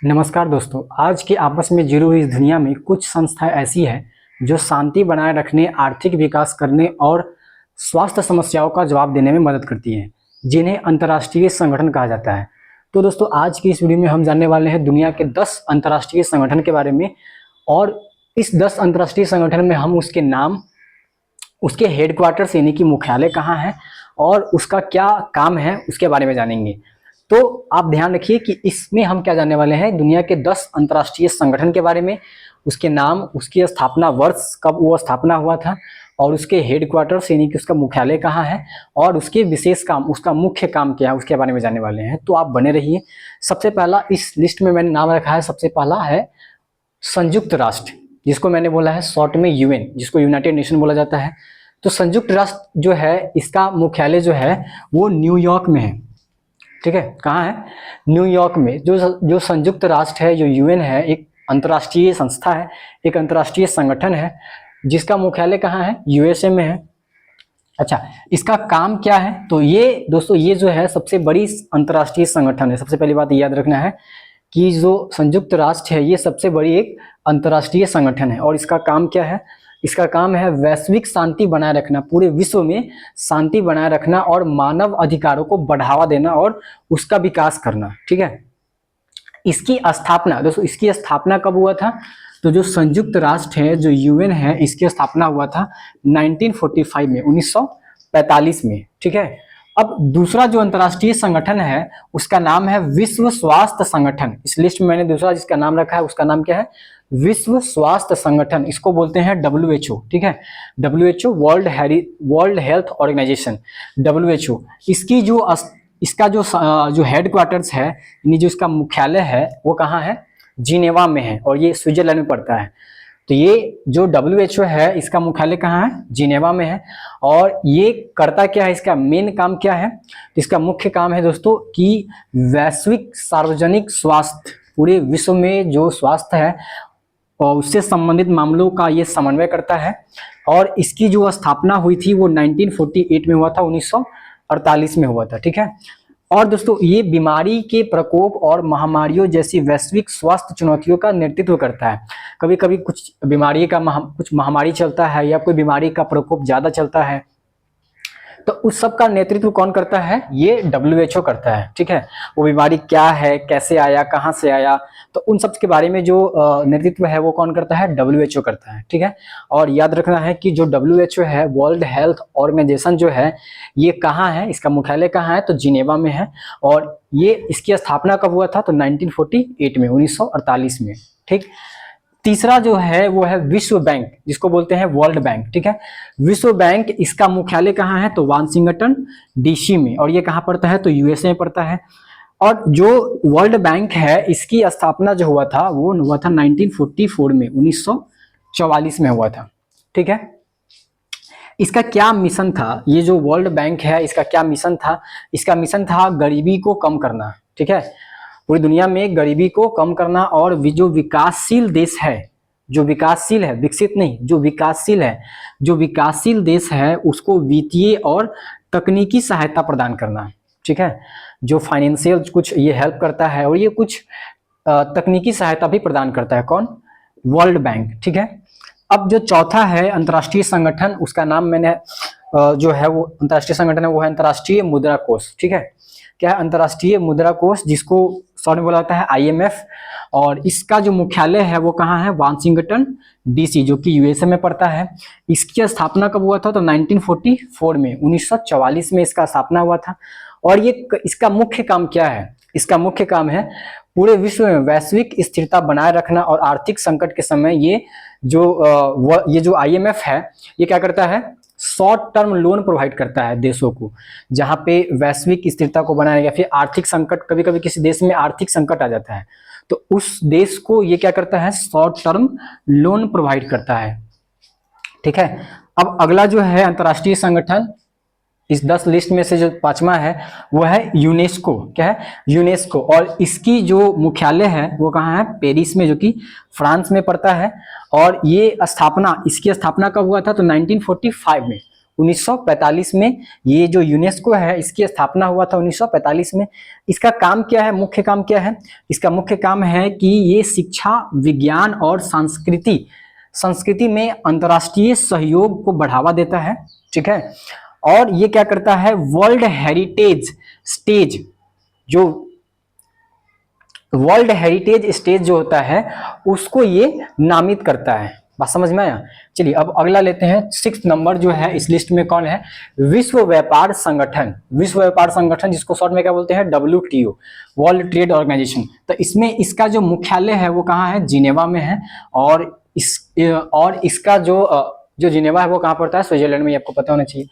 नमस्कार दोस्तों। आज के आपस में जुड़ी हुई इस दुनिया में कुछ संस्थाएं ऐसी हैं जो शांति बनाए रखने, आर्थिक विकास करने और स्वास्थ्य समस्याओं का जवाब देने में मदद करती हैं, जिन्हें अंतर्राष्ट्रीय संगठन कहा जाता है। तो दोस्तों, आज की इस वीडियो में हम जानने वाले हैं दुनिया के 10 अंतर्राष्ट्रीय संगठन के बारे में। और इस 10 अंतर्राष्ट्रीय संगठन में हम उसके नाम, उसके हेडक्वार्टर्स यानी कि मुख्यालय कहाँ है और उसका क्या काम है उसके बारे में जानेंगे। तो आप ध्यान रखिए कि इसमें हम क्या जानने वाले हैं, दुनिया के 10 अंतर्राष्ट्रीय संगठन के बारे में, उसके नाम, उसकी स्थापना वर्ष, कब वो स्थापना हुआ था और उसके हेडक्वार्टर्स यानी कि उसका मुख्यालय कहाँ है और उसके विशेष काम, उसका मुख्य काम क्या है, उसके बारे में जानने वाले हैं। तो आप बने रहिए। सबसे पहला इस लिस्ट में मैंने नाम रखा है, सबसे पहला है संयुक्त राष्ट्र, जिसको मैंने बोला है शॉर्ट में यूएन, जिसको यूनाइटेड नेशन बोला जाता है। तो संयुक्त राष्ट्र जो है, इसका मुख्यालय जो है वो न्यूयॉर्क में है। ठीक है, कहाँ है? न्यूयॉर्क में। जो संयुक्त राष्ट्र है, जो यूएन है, एक अंतर्राष्ट्रीय संस्था है, एक अंतर्राष्ट्रीय संगठन है, जिसका मुख्यालय कहाँ है? यूएसए में है। अच्छा, इसका काम क्या है? तो ये दोस्तों, ये जो है सबसे बड़ी अंतर्राष्ट्रीय संगठन है। सबसे पहली बात याद रखना है कि जो संयुक्त राष्ट्र है, ये सबसे बड़ी एक अंतर्राष्ट्रीय संगठन है। और इसका काम क्या है? इसका काम है वैश्विक शांति बनाए रखना, पूरे विश्व में शांति बनाए रखना और मानव अधिकारों को बढ़ावा देना और उसका विकास करना। ठीक है, इसकी स्थापना दोस्तों, इसकी स्थापना कब हुआ था? तो जो संयुक्त राष्ट्र है, जो यूएन है, इसकी स्थापना हुआ था 1945 में, 1945 में। ठीक है। अब दूसरा जो अंतर्राष्ट्रीय संगठन है, उसका नाम है विश्व स्वास्थ्य संगठन। इस लिस्ट में मैंने दूसरा जिसका नाम रखा है, उसका नाम क्या है? विश्व स्वास्थ्य संगठन। इसको बोलते हैं WHO। ठीक है, WHO, world health organisation, WHO। इसकी जो इसका जो हेडक्वार्टर्स है, यानी जो इसका मुख्यालय है, वो कहाँ है? जिनेवा में है, और ये स्विट्जरलैंड में पड़ता है। तो ये जो WHO है, इसका मुख्यालय कहाँ है? जिनेवा में है। और ये करता क्या है, इसका मेन काम क्या है? इसका मुख्य काम है दोस्तों कि वैश्विक सार्वजनिक स्वास्थ्य, पूरे विश्व में जो स्वास्थ्य है और उससे संबंधित मामलों का ये समन्वय करता है। और इसकी जो स्थापना हुई थी वो 1948 में हुआ था, 1948 में हुआ था। ठीक है। और दोस्तों, ये बीमारी के प्रकोप और महामारियों जैसी वैश्विक स्वास्थ्य चुनौतियों का नेतृत्व करता है। कभी कभी कुछ बीमारी का कुछ महामारी चलता है या कोई बीमारी का प्रकोप ज्यादा चलता है, तो उस सब का नेतृत्व कौन करता है? ये WHO करता है। ठीक है, वो बीमारी क्या है, कैसे आया, कहाँ से आया, तो उन सब के बारे में जो नेतृत्व है वो कौन करता है? WHO करता है। ठीक है। और याद रखना है कि जो WHO है, वर्ल्ड हेल्थ ऑर्गेनाइजेशन जो है, ये कहाँ है? इसका मुख्यालय कहाँ है? तो जिनेवा में है। और ये इसकी स्थापना कब हुआ था? तो 1948 में, 1948 में। ठीक। तीसरा जो है वो है विश्व बैंक, जिसको बोलते हैं वर्ल्ड बैंक। ठीक है, विश्व बैंक, इसका मुख्यालय कहाँ है? तो वाशिंगटन DC में। और ये कहाँ पड़ता है? तो USA में पड़ता है। और जो वर्ल्ड बैंक है, इसकी स्थापना जो हुआ था वो हुआ था 1944 में, 1944 में हुआ था। ठीक है। इसका क्या मिशन था? ये जो वर्ल्ड बैंक है, इसका क्या मिशन था? इसका मिशन था गरीबी को कम करना। ठीक है, पूरी दुनिया में गरीबी को कम करना। और जो विकासशील देश है, जो विकासशील है, विकसित नहीं, जो विकासशील है, जो विकासशील देश है, उसको वित्तीय और तकनीकी सहायता प्रदान करना। ठीक है, जो फाइनेंशियल कुछ ये हेल्प करता है और ये कुछ तकनीकी सहायता भी प्रदान करता है। कौन? World bank. ठीक है। अब जो चौथा है अंतर्राष्ट्रीय संगठन, उसका नाम मैंने जो है वो अंतर्राष्ट्रीय संगठन है, वो है अंतर्राष्ट्रीय मुद्रा कोष। ठीक है, क्या है? अंतर्राष्ट्रीय मुद्रा कोष, जिसको शॉर्ट में बोला जाता है IMF। और इसका जो मुख्यालय है वो कहाँ है? वाशिंगटन DC, जो कि USA में पड़ता है। इसकी स्थापना कब हुआ था? तो 1944 में, 1944 में इसका स्थापना हुआ था। और ये इसका मुख्य काम क्या है? इसका मुख्य काम है पूरे विश्व में वैश्विक स्थिरता बनाए रखना और आर्थिक संकट के समय ये जो IMF है, ये क्या करता है? शॉर्ट टर्म लोन प्रोवाइड करता है देशों को, जहां पे वैश्विक स्थिरता को बनाने, या फिर आर्थिक संकट, कभी कभी किसी देश में आर्थिक संकट आ जाता है तो उस देश को ये क्या करता है? शॉर्ट टर्म लोन प्रोवाइड करता है। ठीक है। अब अगला जो है अंतर्राष्ट्रीय संगठन, इस 10 लिस्ट में से जो पांचवा है वो है यूनेस्को। क्या है? यूनेस्को। और इसकी जो मुख्यालय है वो कहाँ है? पेरिस में, जो कि फ्रांस में पड़ता है। और ये स्थापना, इसकी स्थापना कब हुआ था? तो 1945 में, 1945 में ये जो यूनेस्को है इसकी स्थापना हुआ था 1945 में। इसका काम क्या है, मुख्य काम क्या है? इसका मुख्य काम है कि ये शिक्षा, विज्ञान और संस्कृति में अंतर्राष्ट्रीय सहयोग को बढ़ावा देता है, ठीक है। और ये क्या करता है, वर्ल्ड हेरिटेज स्टेज जो होता है उसको ये नामित करता है। बात समझ में आया? चलिए अब अगला लेते हैं। 6 नंबर जो है इस लिस्ट में कौन है? विश्व व्यापार संगठन। विश्व व्यापार संगठन जिसको शॉर्ट में क्या बोलते हैं? WTO, world trade organisation. तो इसमें इसका जो मुख्यालय है वो कहाँ है? जिनेवा में है। और इसका जो जिनेवा है वो कहाँ पड़ता है? स्विट्जरलैंड में, आपको पता होना चाहिए।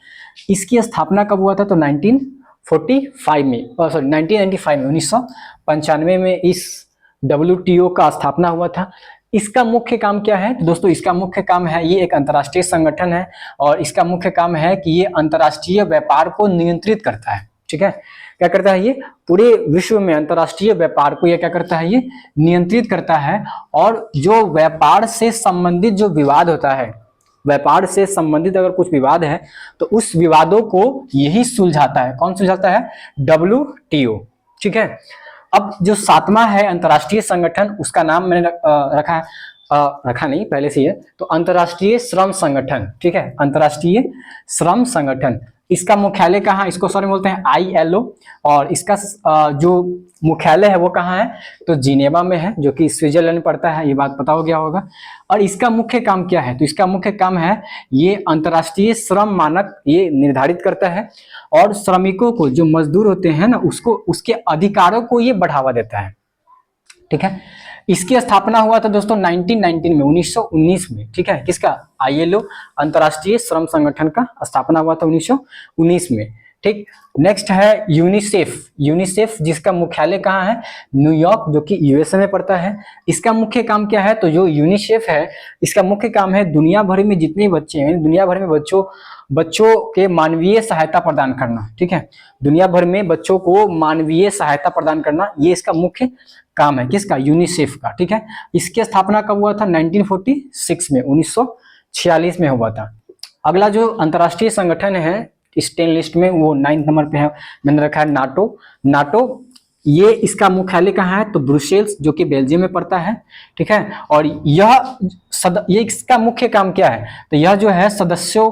इसकी स्थापना कब हुआ था? तो 1995 में, सॉरी 1995 में, 1995 में इस WTO का स्थापना हुआ था। इसका मुख्य काम क्या है? तो दोस्तों इसका मुख्य काम है, ये एक अंतर्राष्ट्रीय संगठन है और इसका मुख्य काम है कि ये अंतर्राष्ट्रीय व्यापार को नियंत्रित करता है, ठीक है। क्या करता है? ये पूरे विश्व में अंतर्राष्ट्रीय व्यापार को ये क्या करता है? ये नियंत्रित करता है। और जो व्यापार से संबंधित जो विवाद होता है, व्यापार से संबंधित अगर कुछ विवाद है तो उस विवादों को यही सुलझाता है। कौन सुलझाता है? WTO, ठीक है। अब जो 7वां है अंतर्राष्ट्रीय संगठन, उसका नाम मैंने रखा नहीं पहले से है, तो अंतर्राष्ट्रीय श्रम संगठन, ठीक है। अंतर्राष्ट्रीय श्रम संगठन, इसका मुख्यालय कहाँ? इसको सॉरी बोलते हैं ILO। और इसका जो मुख्यालय है वो कहाँ है? तो जिनेवा में है, जो कि स्विट्जरलैंड पड़ता है, ये बात पता हो गया होगा। और इसका मुख्य काम क्या है? तो इसका मुख्य काम है ये अंतर्राष्ट्रीय श्रम मानक ये निर्धारित करता है और श्रमिकों को, जो मजदूर होते हैं ना, उसके अधिकारों को ये बढ़ावा देता है, ठीक है। इसकी स्थापना हुआ था दोस्तों 1919 में, 1919 में, ठीक है। किसका? ILO, अंतर्राष्ट्रीय श्रम संगठन का स्थापना हुआ था 1919 में, ठीक। नेक्स्ट है यूनिसेफ जिसका मुख्यालय कहाँ है? न्यूयॉर्क, जो कि USA में पड़ता है। इसका मुख्य काम क्या है? तो जो यूनिसेफ है इसका मुख्य काम है दुनिया भर में जितने बच्चे हैं, दुनिया भर में बच्चों के मानवीय सहायता प्रदान करना, ठीक है। दुनिया भर में बच्चों को मानवीय सहायता प्रदान करना, ये इसका मुख्य काम है। किसका? यूनिसेफ का, ठीक है। इसकी स्थापना कब हुआ था? 1946 में, 1946 में हुआ था। अगला जो अंतर्राष्ट्रीय संगठन है इस 10 लिस्ट में, वो 9 नंबर पे है, मैंने रखा है नाटो। ये इसका मुख्यालय कहाँ है? तो ब्रुसेल्स, जो कि बेल्जियम में पड़ता है, ठीक है। और ये इसका मुख्य काम क्या है? तो यह जो है सदस्यों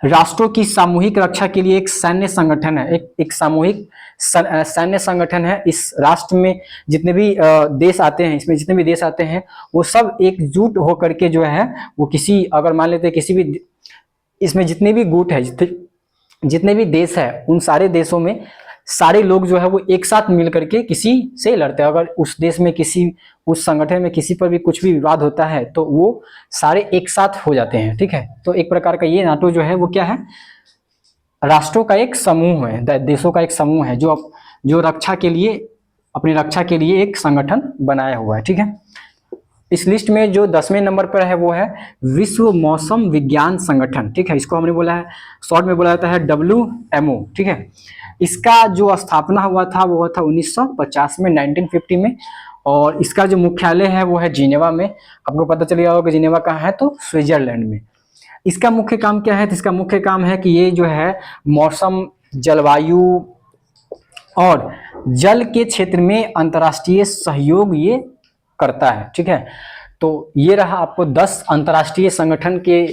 राष्ट्रों की सामूहिक रक्षा के लिए एक सैन्य संगठन है, एक सामूहिक सैन्य संगठन है। इस राष्ट्र में जितने भी देश आते हैं, इसमें जितने भी देश आते हैं वो सब एकजुट होकर के जो है वो किसी, अगर मान लेते हैं किसी भी, इसमें जितने भी गुट है, जितने भी देश है, उन सारे देशों में सारे लोग जो है वो एक साथ मिल करके किसी से लड़ते हैं। अगर उस देश में उस संगठन में किसी पर भी कुछ भी विवाद होता है तो वो सारे एक साथ हो जाते हैं, ठीक है। तो एक प्रकार का ये नाटो जो है वो क्या है? राष्ट्रों का एक समूह है, देशों का एक समूह है जो रक्षा के लिए, अपनी रक्षा के लिए एक संगठन बनाया हुआ है, ठीक है। इस लिस्ट में जो 10वें नंबर पर है वो है विश्व मौसम विज्ञान संगठन, ठीक है। इसको हमने बोला है, शॉर्ट में बोला जाता है WMO, ठीक है। इसका जो स्थापना हुआ था वो हुआ था 1950 में, 1950 में। और इसका जो मुख्यालय है वो है जिनेवा में। आपको पता चल गया होगा कि जिनेवा कहाँ है? तो स्विट्जरलैंड में। इसका मुख्य काम क्या है? तो इसका मुख्य काम है कि ये जो है मौसम, जलवायु और जल के क्षेत्र में अंतर्राष्ट्रीय सहयोग ये करता है, ठीक है। तो ये रहा आपको 10 अंतर्राष्ट्रीय संगठन के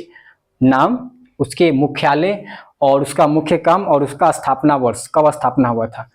नाम, उसके मुख्यालय और उसका मुख्य काम और उसका स्थापना वर्ष, कब स्थापना हुआ था।